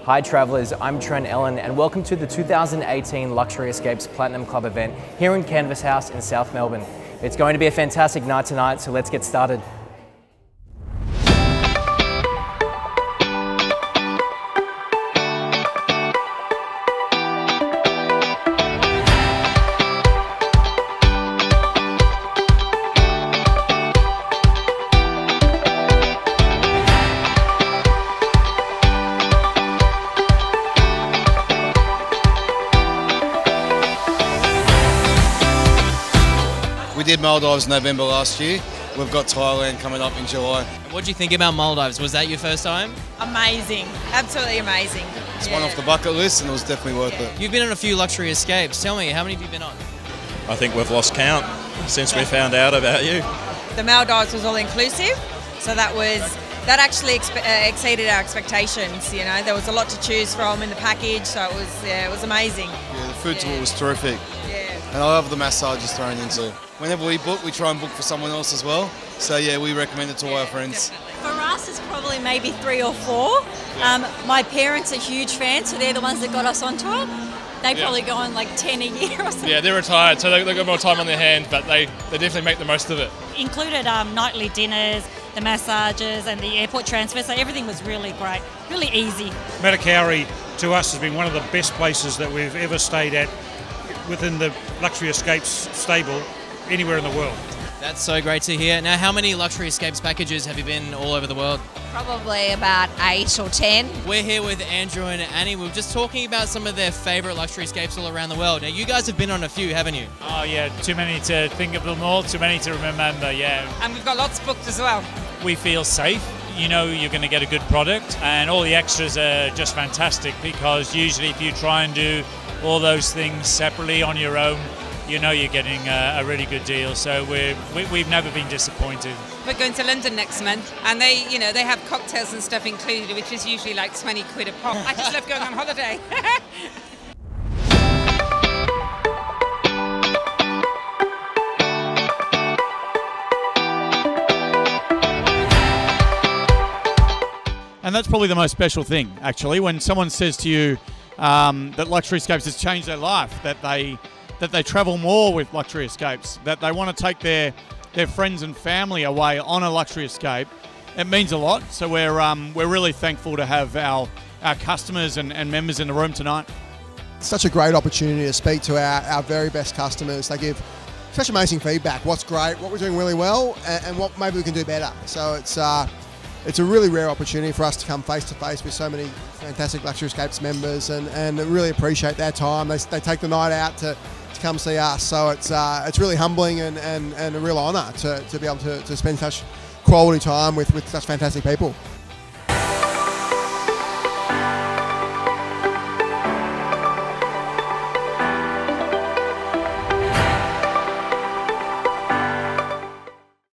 Hi travellers, I'm Trent Ellen and welcome to the 2018 Luxury Escapes Platinum Club event here in Canvas House in South Melbourne. It's going to be a fantastic night tonight, so let's get started. We did Maldives November last year. We've got Thailand coming up in July. What did you think about Maldives? Was that your first time? Amazing, absolutely amazing. It's one off the bucket list and it was definitely worth it. You've been on a few luxury escapes. Tell me, how many have you been on? I think we've lost count since we found out about you. The Maldives was all inclusive, so that actually exceeded our expectations. You know, there was a lot to choose from in the package, so it was amazing. Yeah, the food tour was terrific. Yeah. And I love the massages thrown into. Whenever we book, we try and book for someone else as well. So yeah, we recommend it to all our friends. Definitely. For us, it's probably maybe 3 or 4. My parents are huge fans, so they're the ones that got us onto it. They probably go on like 10 a year or something. Yeah, they're retired, so they've got more time on their hands, but they definitely make the most of it. Included nightly dinners, the massages and the airport transfer, so everything was really great, really easy. Matakauri to us has been one of the best places that we've ever stayed at within the Luxury Escapes stable anywhere in the world. That's so great to hear. Now, how many luxury escapes packages have you been all over the world? Probably about 8 or 10. We're here with Andrew and Annie. We were just talking about some of their favourite luxury escapes all around the world. Now, you guys have been on a few, haven't you? Oh yeah, too many to think of them all, too many to remember, yeah. And we've got lots booked as well. We feel safe. You know you're going to get a good product, and all the extras are just fantastic, because usually if you try and do all those things separately on your own, you know you're getting a really good deal. So we've never been disappointed. We're going to London next month, and they have cocktails and stuff included, which is usually like 20 quid a pop. I just love going on holiday. And that's probably the most special thing, actually, when someone says to you that Luxury Escapes has changed their life, that they travel more with Luxury Escapes, that they want to take their friends and family away on a luxury escape. It means a lot. So we're really thankful to have our customers and members in the room tonight. It's such a great opportunity to speak to our very best customers. They give such amazing feedback. What's great, what we're doing really well, and what maybe we can do better. So it's a really rare opportunity for us to come face to face with so many fantastic Luxury Escapes members, and really appreciate their time. They take the night out to come see us. So it's really humbling and a real honour to be able to spend such quality time with such fantastic people.